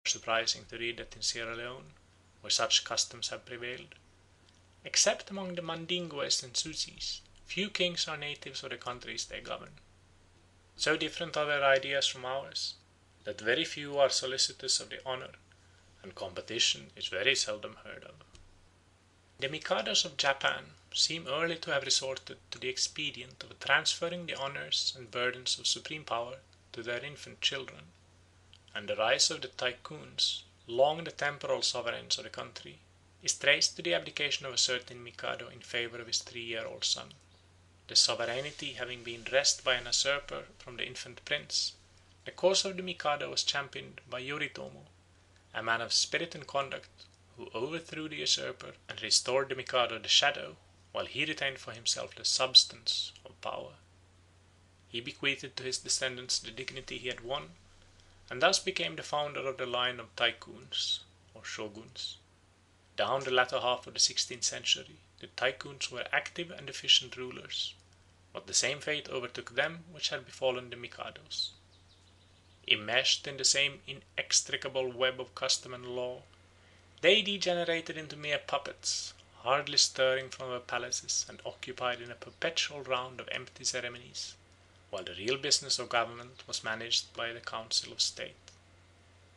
surprising to read that in Sierra Leone, where such customs have prevailed, except among the Mandingoes and Susis, few kings are natives of the countries they govern. So different are their ideas from ours, that very few are solicitous of the honour, and competition is very seldom heard of. The Mikados of Japan seem early to have resorted to the expedient of transferring the honours and burdens of supreme power to their infant children, and the rise of the Tycoons, long the temporal sovereigns of the country, is traced to the abdication of a certain Mikado in favour of his 3-year-old son. The sovereignty having been wrested by an usurper from the infant prince, the cause of the Mikado was championed by Yoritomo, a man of spirit and conduct, who overthrew the usurper and restored the Mikado the shadow, while he retained for himself the substance of power. He bequeathed to his descendants the dignity he had won, and thus became the founder of the line of Tycoons, or Shoguns. Down the latter half of the 16th century the Tycoons were active and efficient rulers, but the same fate overtook them which had befallen the Mikados. Enmeshed in the same inextricable web of custom and law, they degenerated into mere puppets, hardly stirring from their palaces and occupied in a perpetual round of empty ceremonies, while the real business of government was managed by the Council of State.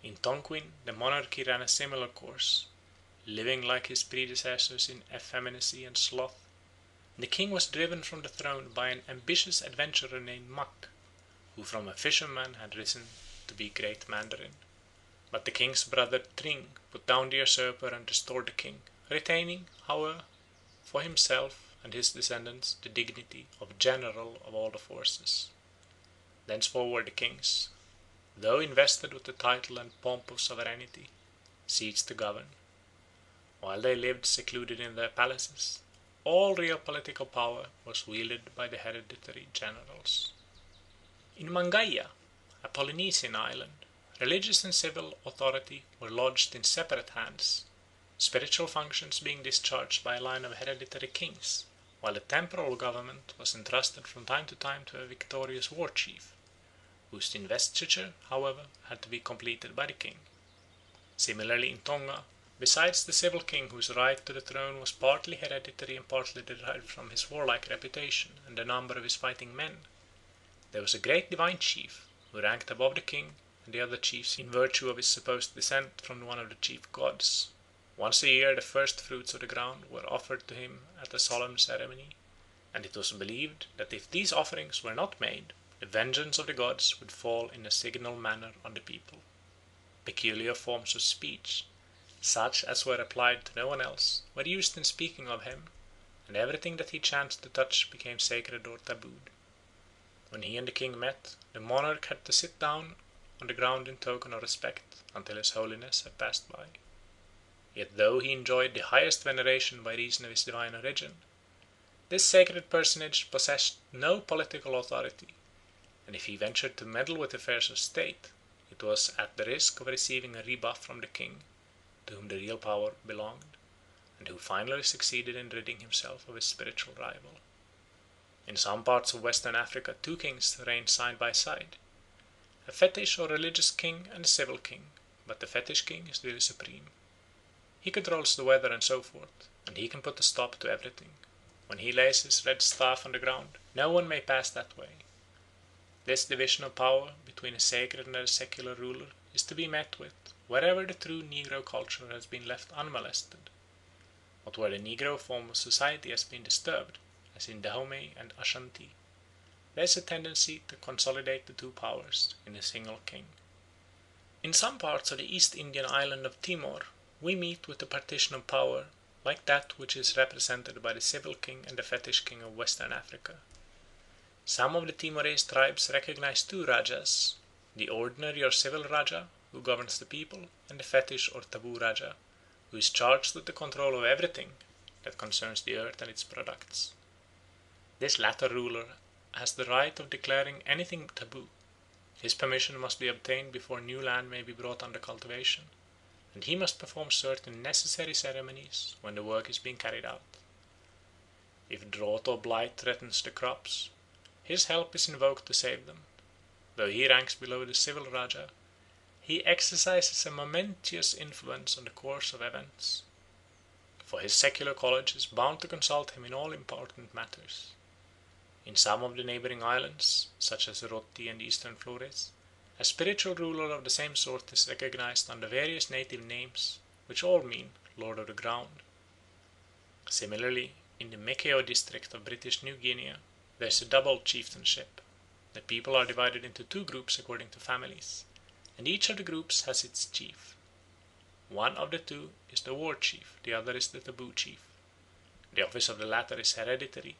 In Tonquin the monarchy ran a similar course, living like his predecessors in effeminacy and sloth. The king was driven from the throne by an ambitious adventurer named Mak, who from a fisherman had risen to be great mandarin. But the king's brother Tring put down the usurper and restored the king, retaining, however, for himself and his descendants the dignity of general of all the forces. Thenceforward the kings, though invested with the title and pomp of sovereignty, ceased to govern. While they lived secluded in their palaces, all real political power was wielded by the hereditary generals. In Mangaia, a Polynesian island, religious and civil authority were lodged in separate hands, spiritual functions being discharged by a line of hereditary kings, while the temporal government was entrusted from time to time to a victorious war chief, whose investiture, however, had to be completed by the king. Similarly in Tonga, besides the civil king whose right to the throne was partly hereditary and partly derived from his warlike reputation and the number of his fighting men, there was a great divine chief who ranked above the king and the other chiefs in virtue of his supposed descent from one of the chief gods. Once a year the first fruits of the ground were offered to him at a solemn ceremony, and it was believed that if these offerings were not made, the vengeance of the gods would fall in a signal manner on the people. Peculiar forms of speech, such as were applied to no one else, were used in speaking of him, and everything that he chanced to touch became sacred or tabooed. When he and the king met, the monarch had to sit down on the ground in token of respect until his holiness had passed by. Yet though he enjoyed the highest veneration by reason of his divine origin, this sacred personage possessed no political authority, and if he ventured to meddle with affairs of state, it was at the risk of receiving a rebuff from the king, to whom the real power belonged, and who finally succeeded in ridding himself of his spiritual rival. In some parts of Western Africa 2 kings reigned side by side, a fetish or religious king and a civil king, but the fetish king is really supreme. He controls the weather and so forth, and he can put a stop to everything. When he lays his red staff on the ground, no one may pass that way. This division of power between a sacred and a secular ruler is to be met with wherever the true Negro culture has been left unmolested, but where the Negro form of society has been disturbed, as in Dahomey and Ashanti, there is a tendency to consolidate the 2 powers in a single king. In some parts of the East Indian island of Timor, we meet with a partition of power like that which is represented by the civil king and the fetish king of Western Africa. Some of the Timorese tribes recognize 2 rajas, the ordinary or civil raja, who governs the people, and the fetish or taboo raja, who is charged with the control of everything that concerns the earth and its products. This latter ruler has the right of declaring anything taboo. His permission must be obtained before new land may be brought under cultivation, and he must perform certain necessary ceremonies when the work is being carried out. If drought or blight threatens the crops, his help is invoked to save them. Though he ranks below the civil raja, he exercises a momentous influence on the course of events, for his secular college is bound to consult him in all important matters. In some of the neighbouring islands, such as Rotti and Eastern Flores, a spiritual ruler of the same sort is recognized under various native names, which all mean Lord of the Ground. Similarly, in the Mekeo district of British New Guinea, there is a double chieftainship. The people are divided into two groups according to families, and each of the groups has its chief. One of the two is the war chief, the other is the taboo chief. The office of the latter is hereditary.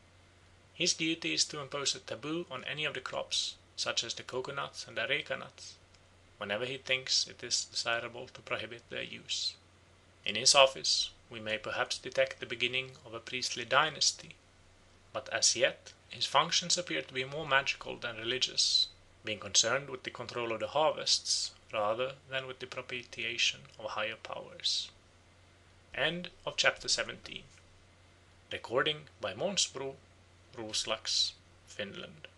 His duty is to impose a taboo on any of the crops, such as the coconuts and areca nuts, whenever he thinks it is desirable to prohibit their use. In his office we may perhaps detect the beginning of a priestly dynasty, but as yet his functions appear to be more magical than religious, being concerned with the control of the harvests rather than with the propitiation of higher powers. End of chapter 17. Recording by Måns Bro, Roslax, Finland.